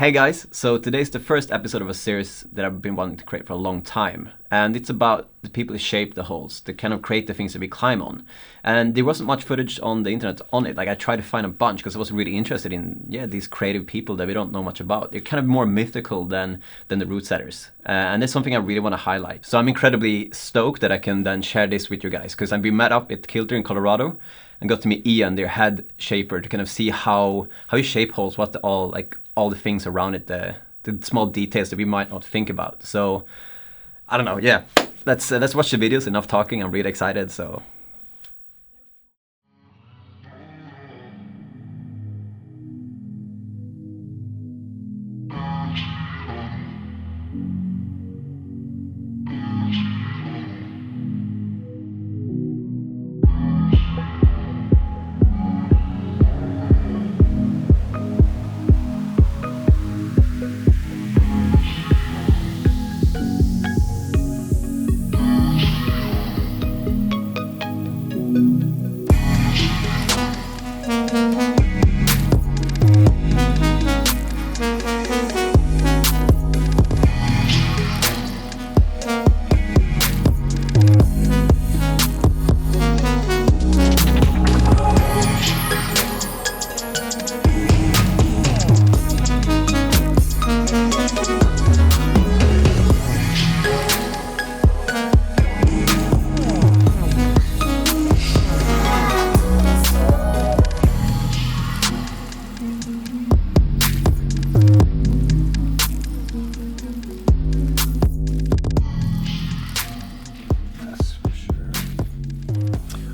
Hey guys, so today's the first episode of a series that I've been wanting to create for a long time. And it's about the people who shape the holes, that kind of create the things that we climb on. And there wasn't much footage on the internet on it. Like I tried to find a bunch because I was really interested in, these creative people that we don't know much about. They're kind of more mythical than the root setters. And that's something I really want to highlight. So I'm incredibly stoked that I can then share this with you guys, because we met up at Kilter in Colorado and got to meet Ian, their head shaper, to kind of see how you shape holes, what all the things around it, the small details that we might not think about. So I don't know, let's watch the videos. Enough talking. I'm really excited. So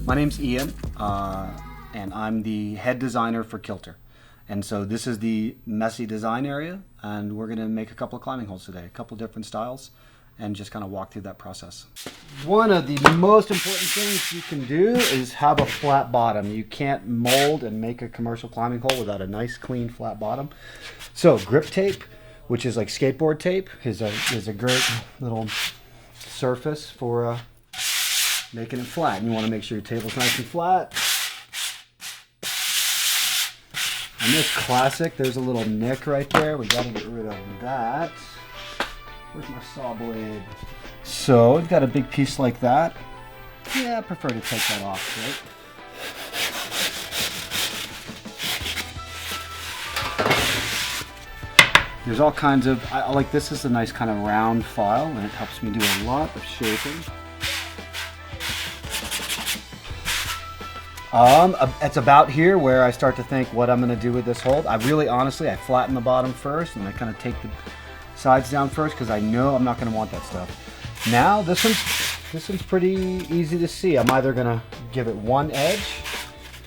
my name's Ian, and I'm the head designer for Kilter. And so this is the messy design area, and we're going to make a couple of climbing holes today, a couple of different styles, and just kind of walk through that process. One of the most important things you can do is have a flat bottom. You can't mold and make a commercial climbing hole without a nice, clean, flat bottom. So grip tape, which is like skateboard tape, is a great little surface for making it flat. And you want to make sure your table's nice and flat. And this classic, there's a little nick right there. We got to get rid of that. Where's my saw blade? So we've got a big piece like that. Yeah, I prefer to take that off, right? There's all kinds of, I like this is a nice kind of round file, and it helps me do a lot of shaping. It's about here where I start to think what I'm going to do with this hole. I flatten the bottom first, and I kind of take the sides down first because I know I'm not going to want that stuff. Now this one's pretty easy to see. I'm either going to give it one edge,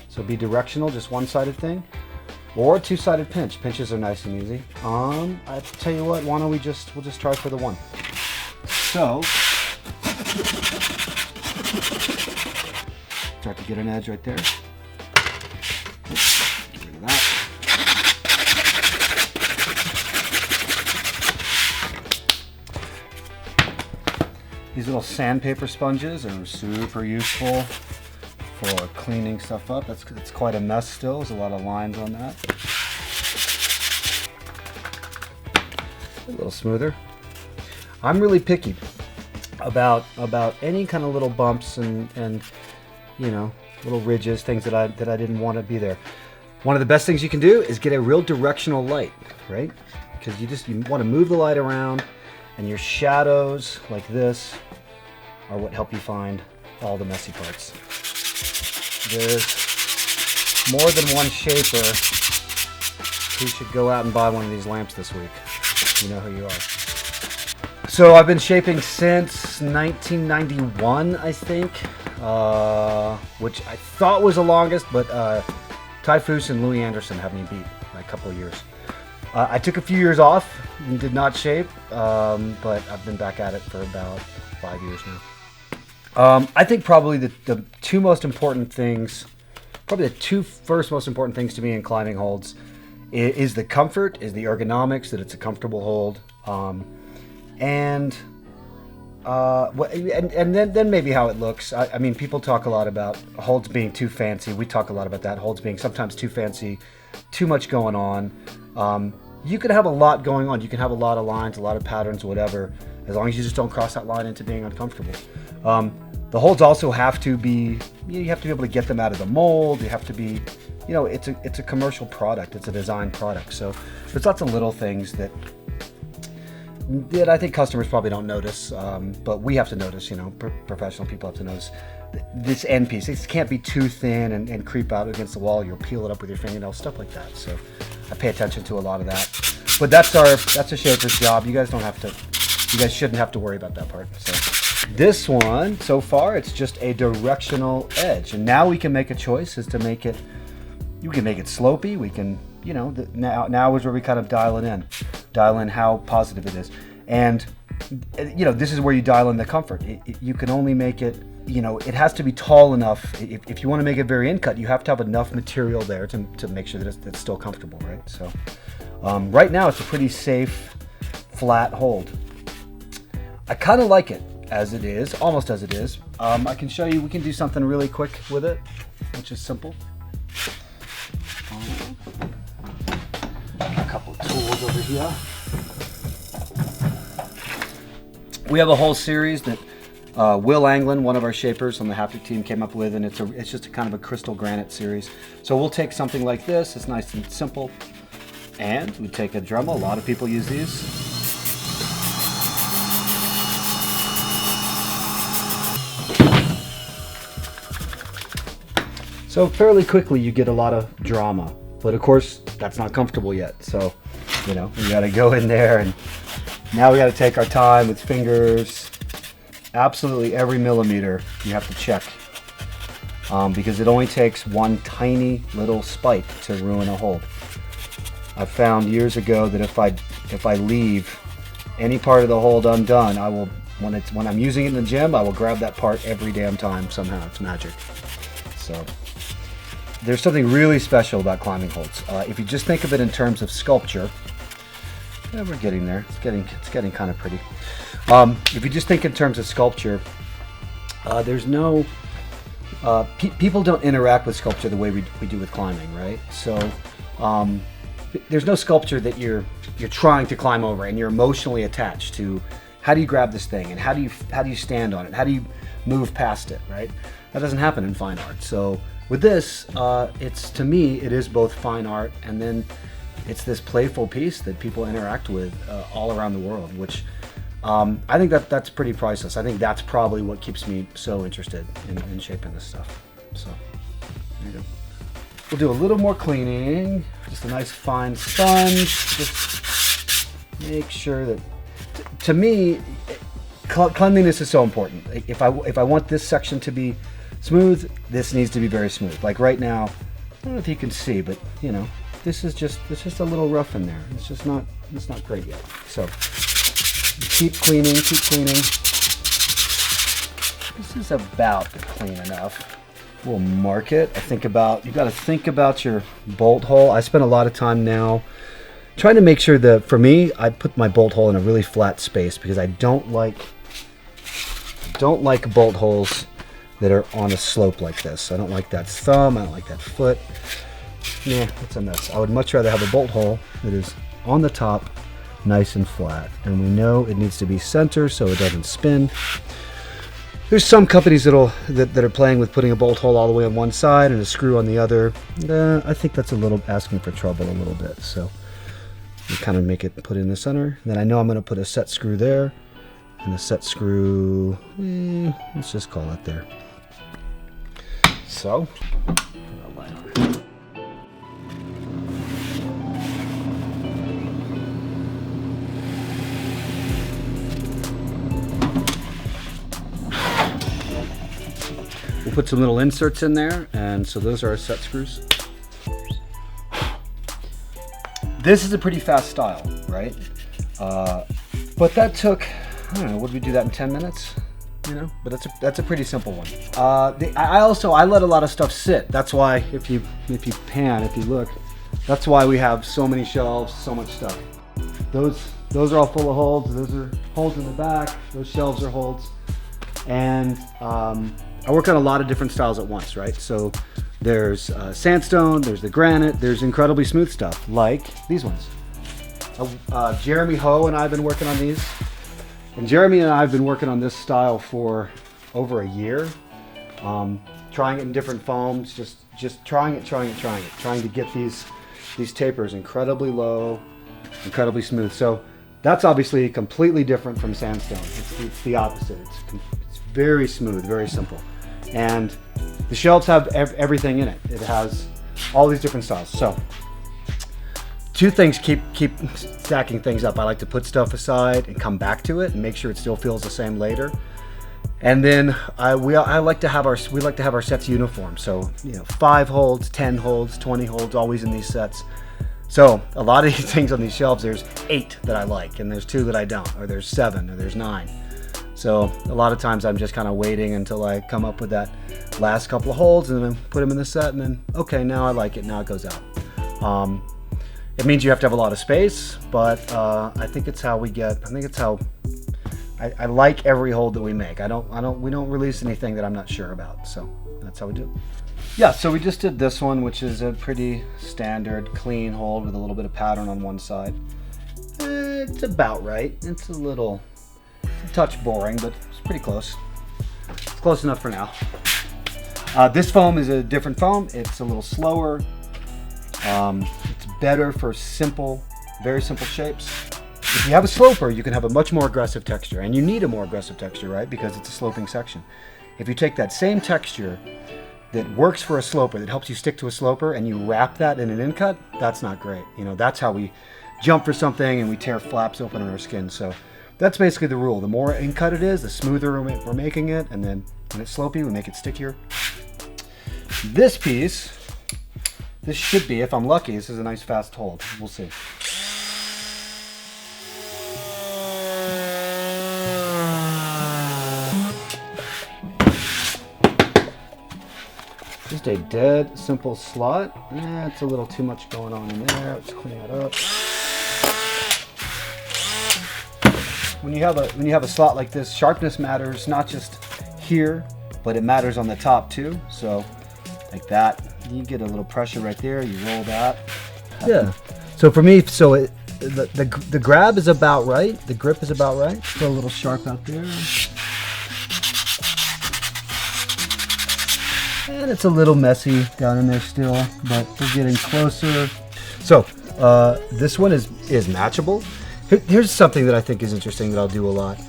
so be directional, just one-sided thing, or a two-sided pinch. Pinches are nice and easy. I tell you what, why don't we'll just try for the one. So start to get an edge right there. Get rid of that. These little sandpaper sponges are super useful for cleaning stuff up. It's quite a mess still. There's a lot of lines on that. A little smoother. I'm really picky about any kind of little bumps and little ridges, things that I didn't want to be there. One of the best things you can do is get a real directional light, right? Because you want to move the light around, and your shadows like this are what help you find all the messy parts. There's more than one shaper who should go out and buy one of these lamps this week. You know who you are. So I've been shaping since 1991, I think, which I thought was the longest, but Ty Foose and Louis Anderson have me beat by a couple of years. I took a few years off and did not shape, but I've been back at it for about 5 years now. I think probably the two most important things, probably the two first most important things to me in climbing holds is the comfort, is the ergonomics, that it's a comfortable hold, and then maybe how it looks. I mean, people talk a lot about holds being too fancy. We talk a lot about that. Holds being sometimes too fancy, too much going on. you could have a lot going on. You can have a lot of lines, a lot of patterns, whatever, as long as you just don't cross that line into being uncomfortable. The holds also have to be, you have to be able to get them out of the mold. You have to be, you know, it's a commercial product. It's a design product. So there's lots of little things that I think customers probably don't notice, but we have to notice, you know, professional people have to notice this end piece. It can't be too thin and creep out against the wall. You'll peel it up with your fingernails, stuff like that. So I pay attention to a lot of that. But that's a shaper's job. You guys shouldn't have to worry about that part. So this one, so far, it's just a directional edge. And now we can make a choice as to make it, you can make it slopey. We can, you know, now is where we kind of dial in how positive it is. And, you know, this is where you dial in the comfort. You can only make it, you know, it has to be tall enough. If you want to make it very in-cut, you have to have enough material there to make sure that it's still comfortable, right? So right now it's a pretty safe, flat hold. I kind of like it as it is, almost as it is. I can show you, we can do something really quick with it, which is simple. A couple of tools over here. We have a whole series that Will Anglin, one of our shapers on the Haptic team, came up with, and it's just a kind of a crystal granite series. So we'll take something like this, it's nice and simple, and we take a Dremel. A lot of people use these. So fairly quickly you get a lot of drama, but of course that's not comfortable yet. So, you know, we gotta go in there, and now we gotta take our time with fingers. Absolutely every millimeter you have to check, because it only takes one tiny little spike to ruin a hold. I found years ago that if I leave any part of the hold undone, I will, when I'm using it in the gym, I will grab that part every damn time somehow. It's magic. So there's something really special about climbing holds. If you just think of it in terms of sculpture, yeah, we're getting there. It's getting kind of pretty. If you just think in terms of sculpture, there's no people don't interact with sculpture the way we do with climbing, right? So there's no sculpture that you're trying to climb over and you're emotionally attached to. How do you grab this thing, and how do you stand on it? How do you move past it, right? That doesn't happen in fine art. So with this, to me, it is both fine art, and then it's this playful piece that people interact with all around the world, which I think that's pretty priceless. I think that's probably what keeps me so interested in shaping this stuff. So there you go. We'll do a little more cleaning, just a nice fine sponge. Just make sure that, to me, cleanliness is so important. If I want this section to be smooth, this needs to be very smooth. Like right now, I don't know if you can see, but you know, it's just a little rough in there. It's not great yet. So keep cleaning. This is about clean enough. We'll mark it. You got to think about your bolt hole. I spend a lot of time now trying to make sure that, for me, I put my bolt hole in a really flat space, because I don't like bolt holes that are on a slope like this. I don't like that thumb. I don't like that foot. Yeah, it's a mess. I would much rather have a bolt hole that is on the top, nice and flat. And we know it needs to be center so it doesn't spin. There's some companies that are playing with putting a bolt hole all the way on one side and a screw on the other. I think that's a little asking for trouble a little bit. So we kind of make it put in the center. Then I know I'm going to put a set screw there, and a set screw, let's just call it there. So we'll put some little inserts in there, and so those are our set screws. This is a pretty fast style, right? But that took, I don't know, would we do that in 10 minutes? You know, but that's a pretty simple one. I let a lot of stuff sit. That's why if you look, that's why we have so many shelves, so much stuff. Those are all full of holds. Those are holds in the back. Those shelves are holds. And I work on a lot of different styles at once, right? So there's sandstone, there's the granite, there's incredibly smooth stuff like these ones. Jeremy Ho and I have been working on these. And Jeremy and I have been working on this style for over a year. Trying it in different foams, just trying it. Trying to get these tapers incredibly low, incredibly smooth. So that's obviously completely different from sandstone. It's the opposite. It's very smooth, very simple. And the shelves have everything in it. It has all these different styles. So two things keep stacking things up. I like to put stuff aside and come back to it and make sure it still feels the same later. And then we like to have our sets uniform. So 5 holds, 10 holds, 20 holds, always in these sets. So a lot of these things on these shelves, there's 8 that I like, and there's 2 that I don't, or there's 7, or there's 9. So a lot of times I'm just kind of waiting until I come up with that last couple of holds, and then put them in the set, and then okay, now I like it. Now it goes out. It means you have to have a lot of space, but I think it's how we get. I think it's how. I like every hold that we make. We don't release anything that I'm not sure about. So that's how we do it. Yeah, so we just did this one, which is a pretty standard clean hold with a little bit of pattern on one side. It's about right. It's a touch boring, but it's pretty close. It's close enough for now. This foam is a different foam. It's a little slower. It's better for very simple shapes. If you have a sloper, you can have a much more aggressive texture, and you need a more aggressive texture, right? Because it's a sloping section. If you take that same texture that works for a sloper, that helps you stick to a sloper, and you wrap that in an in cut, that's not great. That's how we jump for something and we tear flaps open on our skin. So that's basically the rule. The more in cut it is, the smoother we're making it, and then when it's slopey, we make it stickier. This piece, this should be, if I'm lucky, this is a nice fast hold. We'll see. Just a dead simple slot. It's a little too much going on in there. Let's clean that up. When you have a slot like this, sharpness matters not just here, but it matters on the top too. So like that, you get a little pressure right there. You roll that. Yeah. So for me, the grab is about right. The grip is about right. Still a little sharp out there. And it's a little messy down in there still, but we're getting closer. So this one is matchable. Here's something that I think is interesting that I'll do a lot.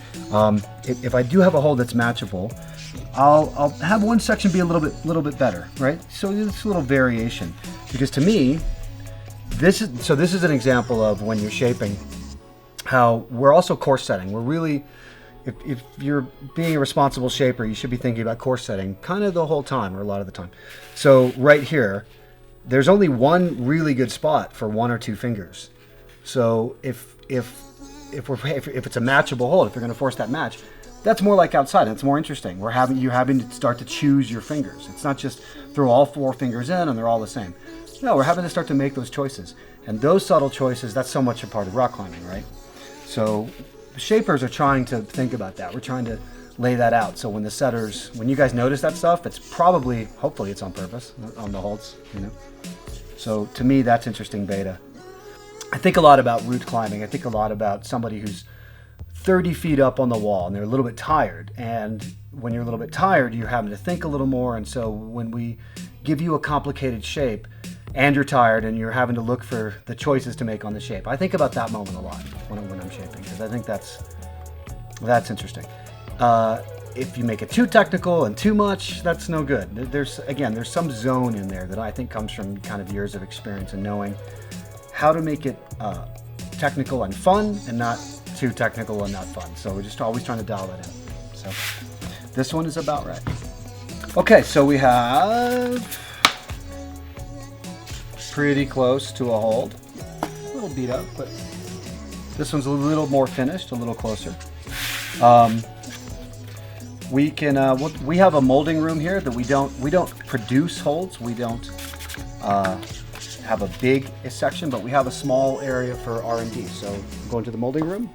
If I do have a hold that's matchable, I'll have one section be a little bit better, right? So it's a little variation, because to me, this is an example of when you're shaping, how we're also course setting. We're really, if you're being a responsible shaper, you should be thinking about course setting kind of the whole time, or a lot of the time. So right here, there's only one really good spot for 1 or 2 fingers. So if it's a matchable hold, if you're going to force that match, that's more like outside. It's more interesting. You're having to start to choose your fingers. It's not just throw all 4 fingers in and they're all the same. No, we're having to start to make those choices. And those subtle choices, that's so much a part of rock climbing, right? So shapers are trying to think about that. We're trying to lay that out. So when you guys notice that stuff, it's probably, hopefully it's on purpose on the holds, So to me, that's interesting beta. I think a lot about route climbing. I think a lot about somebody who's 30 feet up on the wall and they're a little bit tired. And when you're a little bit tired, you're having to think a little more. And so when we give you a complicated shape and you're tired and you're having to look for the choices to make on the shape, I think about that moment a lot when I'm shaping, because I think that's interesting. If you make it too technical and too much, that's no good. There's some zone in there that I think comes from kind of years of experience and knowing how to make it technical and fun, and not too technical and not fun. So we're just always trying to dial that in. So this one is about right. Okay, so we have pretty close to a hold. A little beat up, but this one's a little more finished, a little closer. We have a molding room here that we don't produce holds. We don't have a big section, but we have a small area for R&D. So go into the molding room.